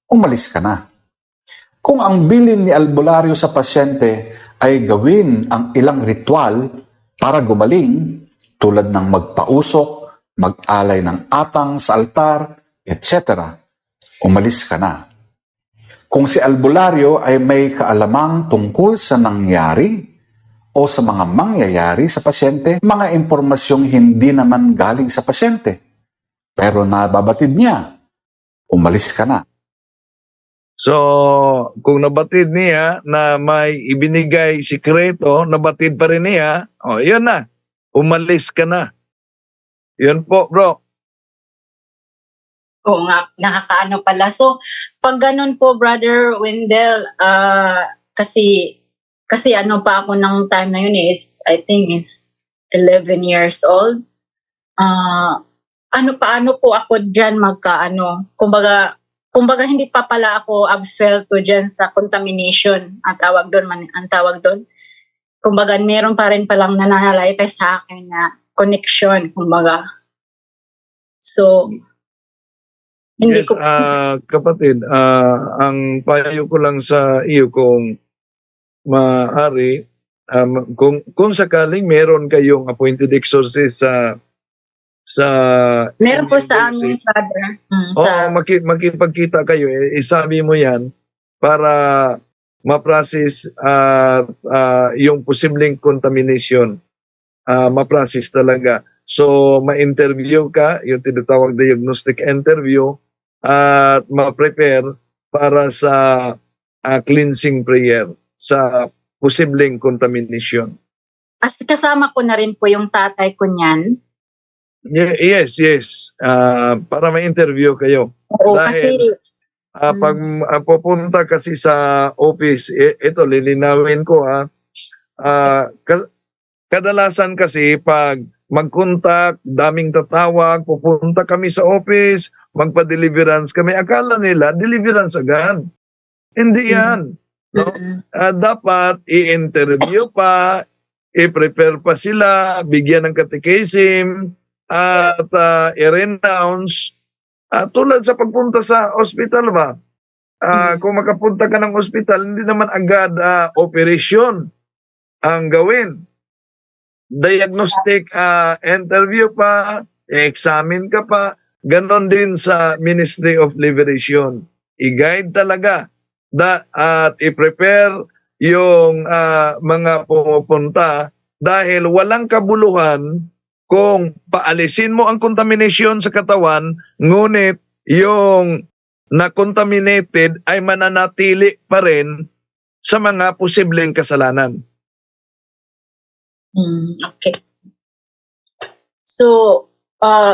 umalis ka na. Kung ang bilin ni albularyo sa pasyente ay gawin ang ilang ritual para gumaling, tulad ng magpausok, mag-alay ng atang sa altar, etc., umalis ka na. Kung si albularyo ay may kaalamang tungkol sa nangyari o sa mga mangyayari sa pasyente, mga impormasyong hindi naman galing sa pasyente, pero nababatid niya, umalis ka na. So, kung nabatid niya na may ibinigay sikreto, nabatid pa rin niya, yun na, umalis ka na. Yun po, bro. Oo nga, nakakaano pala. So, pag ganun po, Brother Wendell, kasi ano pa ako ng time na yun is, I think is 11 years old. Paano po ako dyan kumbaga hindi pa pala ako absuelto dyan sa contamination, ang tawag doon. kumbaga meron pa rin palang nananalaytay sa akin na connection, kumbaga. So, hindi Yes, ko, kapatid, ang payo ko lang sa iyo kung maaari, kung sakaling meron kayong appointed exorcist sa meron po inyong sa amin, diocese, Father. oo, makipagkita kayo, isabi mo yan para ma-process at yung posibleng contamination, ma-process talaga. So, ma-interview ka, yung tinatawag diagnostic interview, at ma-prepare para sa cleansing prayer sa posibleng contamination. As kasama ko na rin po yung tatay ko niyan. Yes. Para ma-interview kayo. Oo, Dahil, kasi, pag pupunta kasi sa office, ito, lilinawin ko kadalasan kasi pag mag-contact, daming tatawag, pupunta kami sa office, magpa-deliverance kami, akala nila, deliverance agad. Hindi yan. No? Dapat i-interview pa, i-prepare pa sila, bigyan ng catechism, at i-renounce. Tulad sa pagpunta sa ospital ba? Kung makapunta ka ng ospital, hindi naman agad operation ang gawin. Diagnostic interview pa, examine ka pa, ganon din sa Ministry of Liberation. I-guide talaga at i-prepare yung mga pumupunta dahil walang kabuluhan kung paalisin mo ang contamination sa katawan, ngunit yung na-contaminated ay mananatili pa rin sa mga posibleng kasalanan. Okay. So,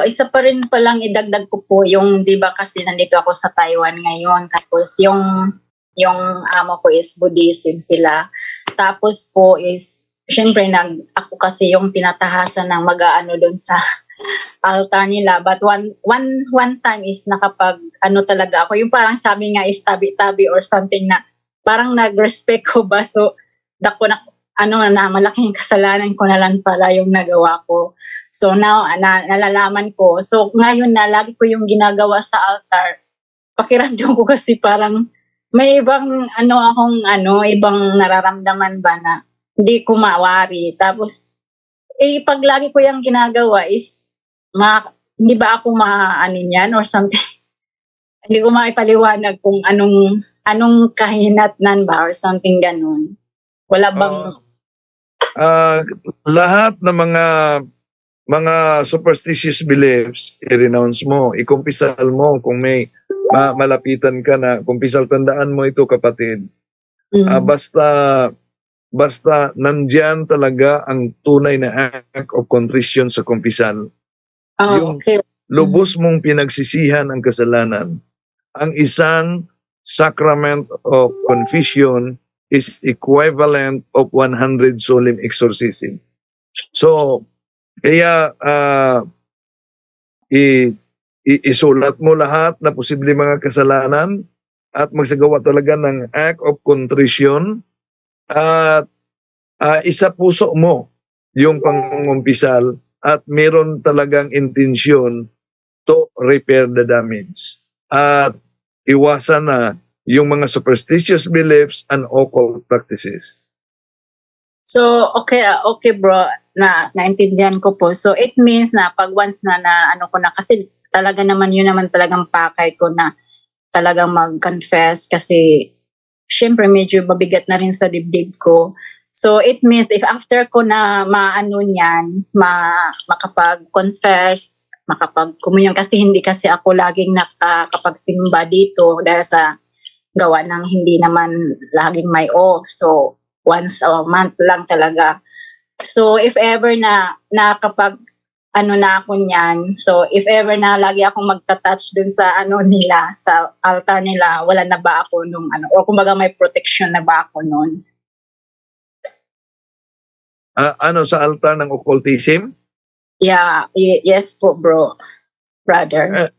isa pa rin palang idagdag ko po yung, di ba kasi nandito ako sa Taiwan ngayon, tapos yung amo ko is Buddhism sila. Tapos po is, syempre ako kasi yung tinatahasan ng mag-aano doon sa altar nila. But one time is nakapag, talaga ako, yung parang sabi nga is tabi-tabi or something na, parang nag-respect ko ba, so, na malaking kasalanan ko na lang pala yung nagawa ko. So now, nalalaman ko. So ngayon na, lagi ko yung ginagawa sa altar. Pakiramdam ko kasi parang may ibang ibang nararamdaman ba na hindi ko mawari. Tapos, pag lagi ko yung ginagawa is, hindi ba ako niyan or something? Hindi ko maipaliwanag kung anong kahinatnan ba or something ganun. Wala bang Lahat ng mga superstitious beliefs, i-renounce mo, ikumpisal mo kung may malapitan ka na kumpisal. Tandaan mo ito, kapatid. Basta nandiyan talaga ang tunay na act of contrition sa kumpisal. Yung okay. lubos mong pinagsisihan ang kasalanan. Ang isang sacrament of confession is equivalent of 100 solemn exorcism. So, kaya isulat mo lahat na posible mga kasalanan at magsagawa talaga ng act of contrition at isa puso mo yung pangungumpisal at meron talagang intensyon to repair the damage. At iwasan na yung mga superstitious beliefs and occult practices. So, okay bro, naintindihan ko po. So, it means na pag once na ko na, kasi talaga naman yun naman talagang pakay ko na talagang mag-confess kasi syempre medyo mabigat na rin sa dibdib ko. So, it means if after ko na makapag-confess, makapag-communion, kasi hindi kasi ako laging nakakapagsimba dito dahil sa gawa ng hindi naman laging may off. So, once a month lang talaga. So, if ever na kapag na ako niyan, so if ever na lagi akong magta-touch dun sa nila, sa altar nila, wala na ba ako nung o kumbaga may protection na ba ako nun? Sa altar ng occultism? Yeah, yes po bro, brother.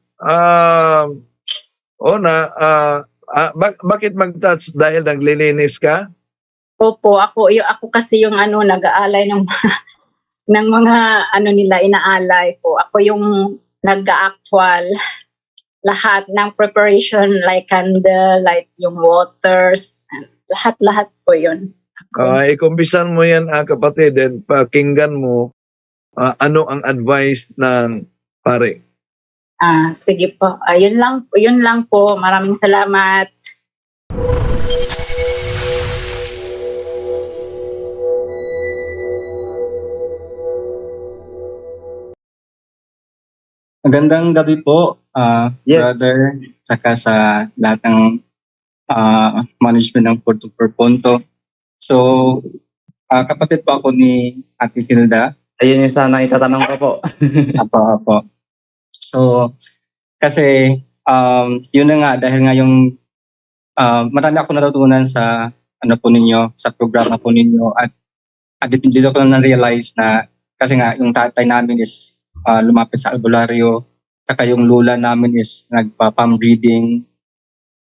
Bakit mag-touch? Dahil naglilinis ka? Opo, ako kasi yung nag-aalay ng ng mga nila inaalay po. Ako yung nag-actual lahat ng preparation like candle, like yung waters, lahat-lahat po yun. Ako. Ikumpisan mo yan, kapatid, and pakinggan mo ano ang advice ng pare. Sige po. Yun lang po. Maraming salamat. Magandang gabi po, Yes. brother, saka sa lahat ng management ng Puerto Punto. So, kapatid po ako ni Ate Hilda. Ayun yung sana itatanong ko po. Apo. So, kasi yun na nga, dahil nga yung marami ako natutunan sa po ninyo, sa programa po ninyo, at dito ko lang na-realize na kasi nga yung tatay namin is lumapit sa albularyo, saka yung lula namin is nagpa-palm reading.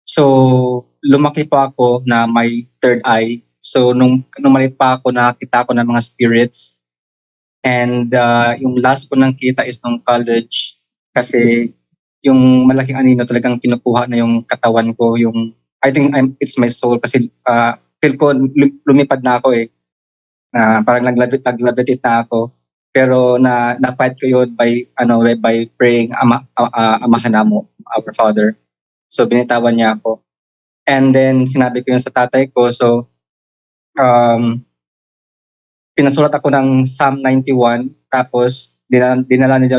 So, lumaki po ako na may third eye. So, nung maliit pa ako, nakakita ko ng mga spirits. And yung last ko nang kita is nung college. Kasi yung malaking anino talagang kinukuha na yung katawan ko. I think it's my soul kasi feel ko lumipad na ako eh. Parang naglabitit na ako. Pero na-fight ko yun by praying Amahan Namo, our Father. So binitawan niya ako. And then sinabi ko yun sa tatay ko. So pinasulat ako ng Psalm 91. Tapos dinala na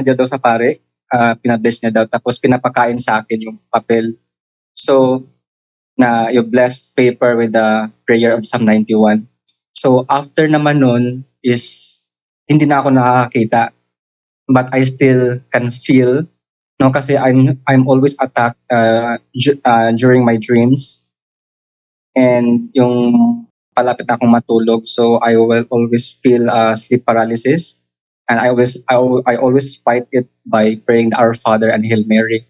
daw sa pare. Pinabless niya daw. Tapos pinapakain sa akin yung papel. So na yung blessed paper with the prayer of Psalm 91. So after naman nun is hindi na ako nakakita, but I still can feel, no, kasi I'm always attacked during my dreams, and yung palapit na akong matulog, so I will always feel sleep paralysis, and I always fight it by praying the Our Father and Hail Mary,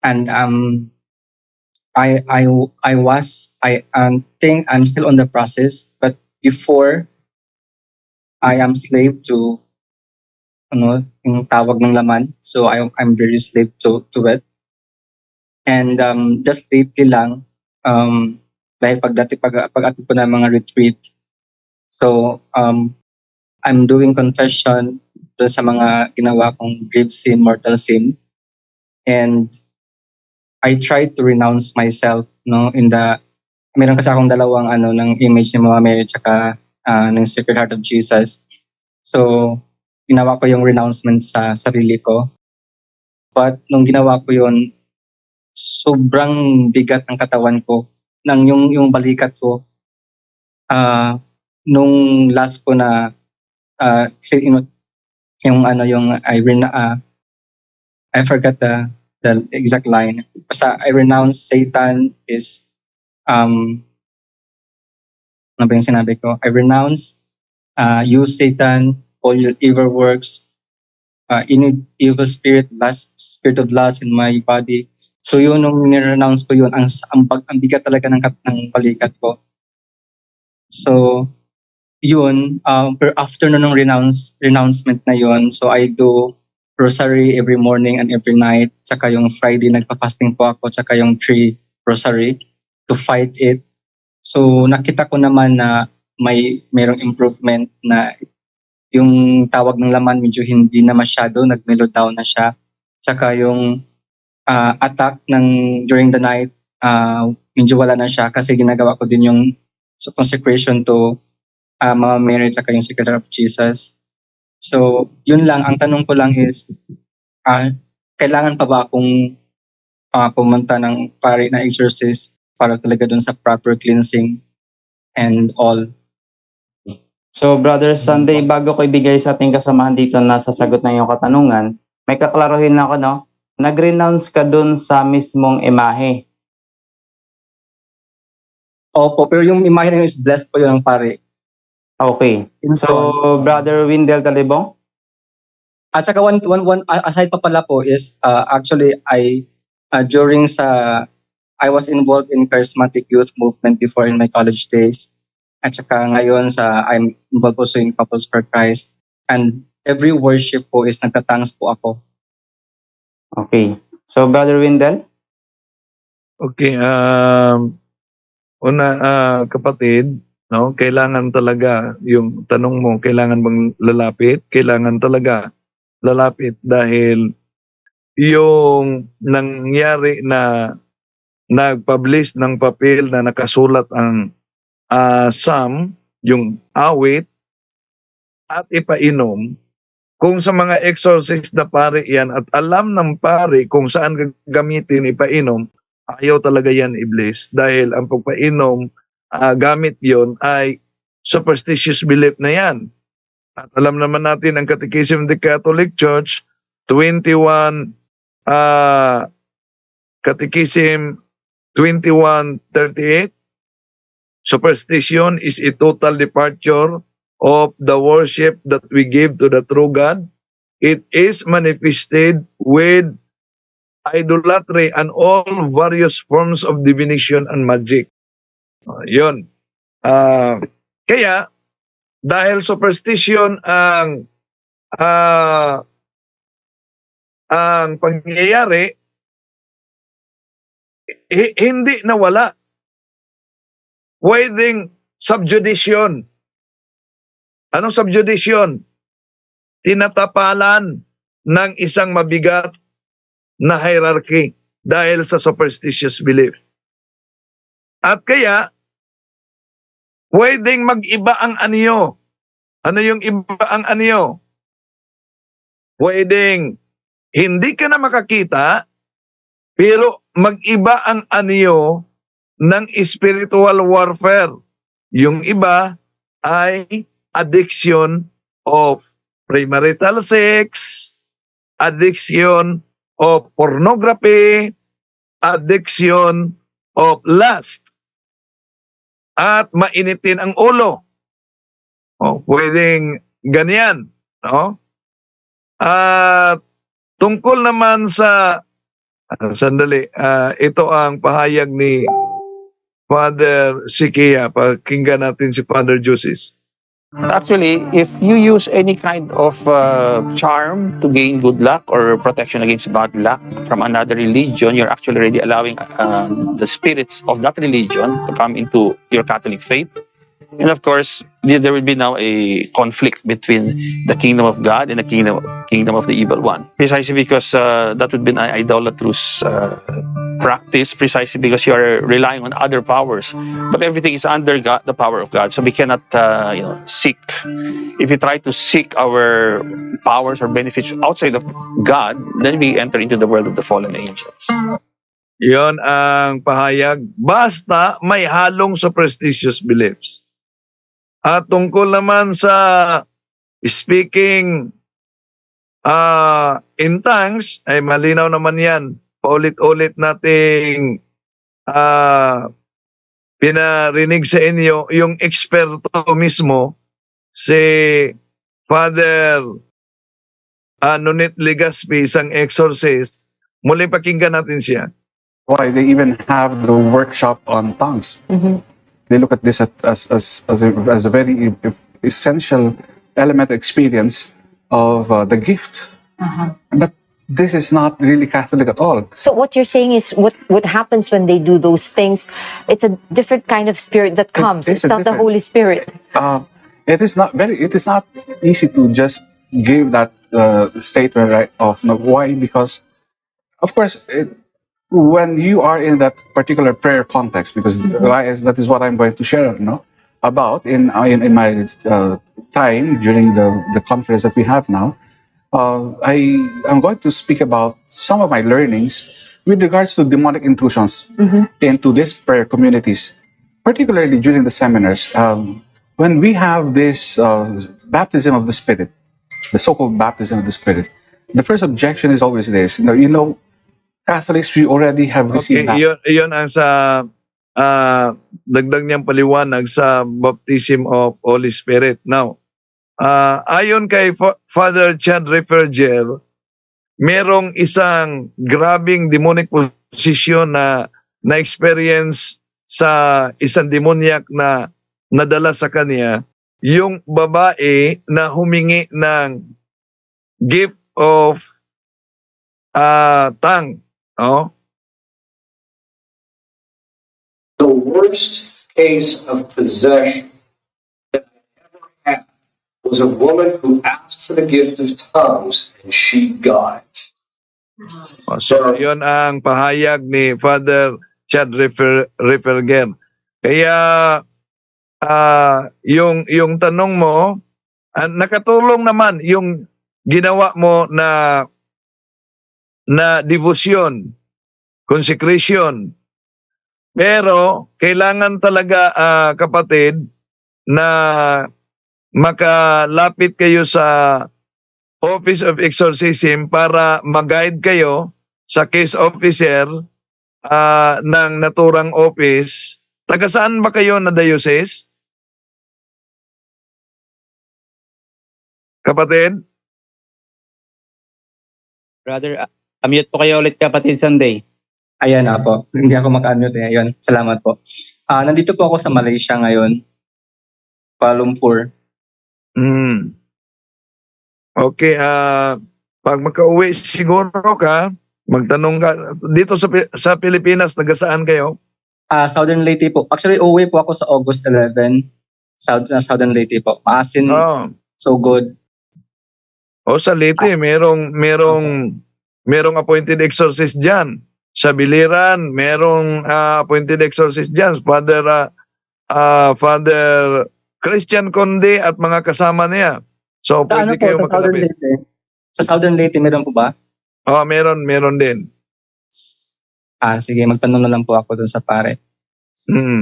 and I think I'm still on the process, but before I am slave to yung tawag ng laman. So I'm very slave to it. And just lately lang dahil pag-attend ko ng mga retreat. So I'm doing confession doon sa mga ginawa kong grave sin, mortal sin. And I try to renounce myself meron kasi akong dalawang ng image ni Mama Mary tsaka ng Sacred Heart of Jesus. So, ginawa ko yung renouncement sa sarili ko. But nung ginawa ko yun, sobrang bigat ng katawan ko. Yung balikat ko, nung last ko na, I forgot the exact line. Basta I renounce Satan is, ano ba yung sinabi ko? I renounce you, Satan, all your evil works, any evil spirit of lust in my body. So yun, nung nirenounce ko yun, ang bigat talaga ng balikat ko. So yun, pero after nung renouncement na yun, so I do rosary every morning and every night, tsaka yung Friday nagpa-fasting po ako, tsaka yung 3 rosary to fight it. So nakita ko naman na mayroong improvement, na yung tawag ng laman medyo hindi na masyado, nag-mellow down na siya. Tsaka yung attack during the night, medyo wala na siya kasi ginagawa ko din yung consecration to Mama Mary tsaka yung Sacred Heart of Jesus. So, yun lang. Ang tanong ko lang is, kailangan pa ba akong pumunta ng pari na exorcist para talaga dun sa proper cleansing and all? So, Brother Sunday, bago ko ibigay sa ating kasamahan dito na sasagot ng iyong katanungan, may kaklaruhin ako, no? Nag-renounce ka dun sa mismong imahe. Opo, pero yung imahe na yun is blessed po yun ng pari. Okay. So, Brother Windel Talibong? At saka aside pa pala po is actually during sa I was involved in charismatic youth movement before in my college days. At saka ngayon I'm involved also in Couples for Christ. And every worship po is nagtatangs po ako. Okay. So, Brother Windel? Okay, una, kapatid, no, kailangan talaga, yung tanong mo, kailangan bang lalapit? Kailangan talaga lalapit dahil yung nangyari na nag-publish ng papel na nakasulat ang psalm, yung awit, at ipainom, kung sa mga exorcist na pare yan at alam ng pare kung saan gagamitin ipainom, ayaw talaga yan iblis. Dahil ang pagpainom, gamit yon ay superstitious belief na yan. At alam naman natin ang Catechism of the Catholic Church, 21, Catechism 21:38, superstition is a total departure of the worship that we give to the true God. It is manifested with idolatry and all various forms of divination and magic. Yun. Kaya, dahil superstition ang pangyayari, hindi nawala. Pwedeng subjudiction. Anong subjudiction? Tinatapalan ng isang mabigat na hierarchy dahil sa superstitious belief. At kaya, pwedeng mag-iba ang anyo. Ano yung iba ang anyo? Pwedeng hindi ka na makakita, pero mag-iba ang anyo ng spiritual warfare. Yung iba ay addiction of premarital sex, addiction of pornography, addiction of lust, at mainitin ang ulo. Pwedeng ganyan. No? At tungkol naman sa, ito ang pahayag ni Father Sikia. Pakinggan natin si Father Jusis. Actually, if you use any kind of charm to gain good luck or protection against bad luck from another religion, you're actually already allowing the spirits of that religion to come into your Catholic faith. And of course, there will be now a conflict between the kingdom of God and the kingdom of the evil one. Precisely because that would be an idolatrous practice, precisely because you are relying on other powers. But everything is under God, the power of God. So we cannot seek. If we try to seek our powers or benefits outside of God, then we enter into the world of the fallen angels. Yon ang pahayag. Basta may halong superstitious beliefs. At tungkol naman sa speaking in tongues, ay malinaw naman yan. Paulit-ulit nating pinarinig sa inyo yung eksperto mismo, si Father Nunit Legaspi, isang exorcist. Muling pakinggan natin siya. Why they even have the workshop on tongues. They look at this as a very essential element experience of the gift. But this is not really Catholic at all. So what you're saying is what happens when they do those things, it's a different kind of spirit that comes. It's not the Holy Spirit. It is not easy to just give that statement right off. No, why? Because of course when you are in that particular prayer context, because that is what I'm going to share, about in my time during the conference that we have now. I am going to speak about some of my learnings with regards to demonic intrusions into these prayer communities, particularly during the seminars. When we have this baptism of the Spirit, the so-called baptism of the Spirit, the first objection is always this: Catholics, we already have received that. Iyon ang sa dagdag niyang paliwanag sa baptism of Holy Spirit. Now, ayon kay Father Chad Referger, merong isang grabing demonic possession na na-experience sa isang demonyak na nadala sa kanya, yung babae na humingi ng gift of tongue. Oh? The worst case of possession that I ever had was a woman who asked for the gift of tongues and she got it. So, yun ang pahayag ni Father Chad Referger. Kaya, yung tanong mo, nakatulong naman yung ginawa mo na devotion, consecration. Pero, kailangan talaga, kapatid, na makalapit kayo sa Office of Exorcism para mag-guide kayo sa case officer ng naturang office. Taga saan ba kayo na diocese? Kapatid? Brother, mute po kayo ulit kapatid Sunday. Ayan po. Hindi ako maka-unmute ngayon. Salamat po. Nandito po ako sa Malaysia ngayon. Kuala Lumpur. Okay, pag makauwi siguro ka, magtanong ka, dito sa Pilipinas, taga saan kayo? Southern Leyte po. Actually, uuwi po ako sa August 11. Southern Leyte po. Maasin, so good. Sa Leyte, merong appointed exorcist dyan. Sa Biliran, merong appointed exorcist dyan. Father Christian Conde at mga kasama niya. So, pwede kayo makalapit. Sa Southern Leyte, meron po ba? Meron din. Sige, magtanong na lang po ako dun sa pare.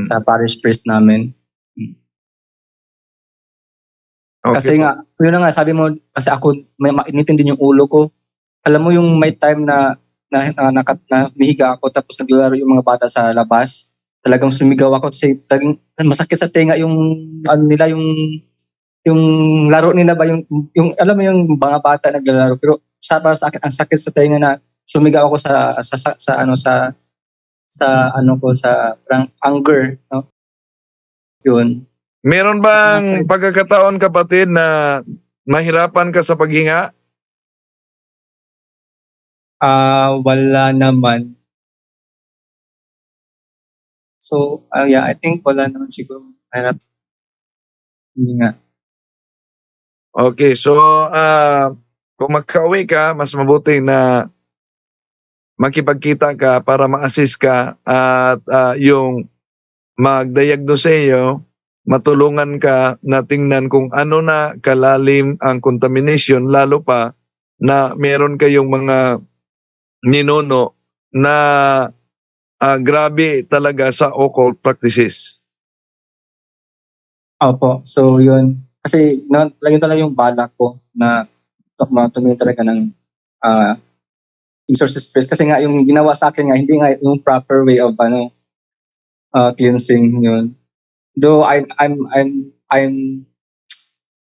Sa parish priest namin. Okay. Kasi nga, yun na nga, sabi mo, kasi ako, may mainitin din yung ulo ko. Alam mo yung may time na mihiga ako tapos naglalaro yung mga bata sa labas. Talagang sumigaw ako kasi talagang masakit sa tenga yung nila yung laro nila ba yung alam mo yung mga bata naglalaro, pero para sa akin ang sakit sa tenga na sumigaw ako sa parang anger, no? Yun. Meron bang pagkakataon kapatid na mahirapan ka sa paghinga? Wala naman. So, I think wala naman siguro. Hindi nga. Okay, so kung magka-uwi ka, mas mabuti na makipagkita ka para ma-assist ka at yung mag-diagnose sa iyo, matulungan ka na tingnan kung ano na kalalim ang contamination, lalo pa na meron kayong mga ninuno na grabe talaga sa occult practices. Opo, so yun. Kasi yun talaga yung balak ko na tumingin talaga ng exorcist priest. Kasi nga yung ginawa sa akin nga, hindi nga yung proper way of cleansing yun. Though I'm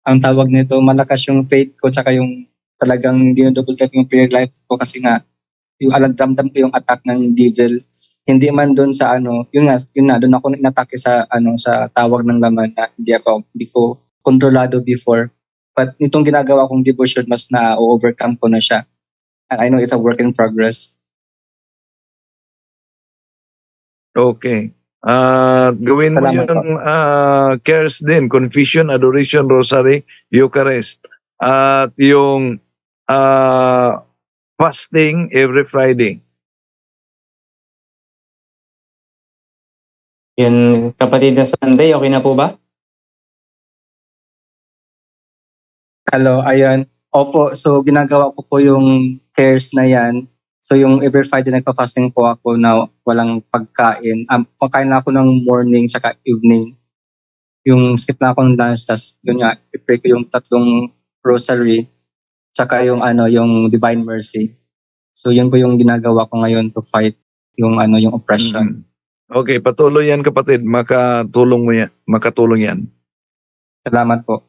ang tawag nito, malakas yung faith ko tsaka yung talagang dinodouble type yung prayer life ko kasi nga yung damdam ko yung attack ng devil. Hindi man doon sa yun na doon ako inatake sa sa tawag ng laman na hindi ko kontrolado before. But nitong ginagawa kong devotion, mas na-overcome ko na siya. And I know it's a work in progress. Okay. Gawin mo Salamat yung cares din, confession, adoration, rosary, Eucharist. At yung fasting every Friday. Yun, kapatid na Sunday, okay na po ba? Hello, ayan. Opo, so ginagawa ko po yung cares na yan. So yung every Friday nagpa-fasting po ako na walang pagkain. Kakain lang ako ng morning tsaka evening. Yung skip lang ako ng lunch, tas yun nga, i-pray ko yung 3 rosary tsaka yung yung Divine Mercy. So yun po yung ginagawa ko ngayon to fight yung yung oppression. Okay, patuloy yan kapatid, makatulong yan. Salamat po.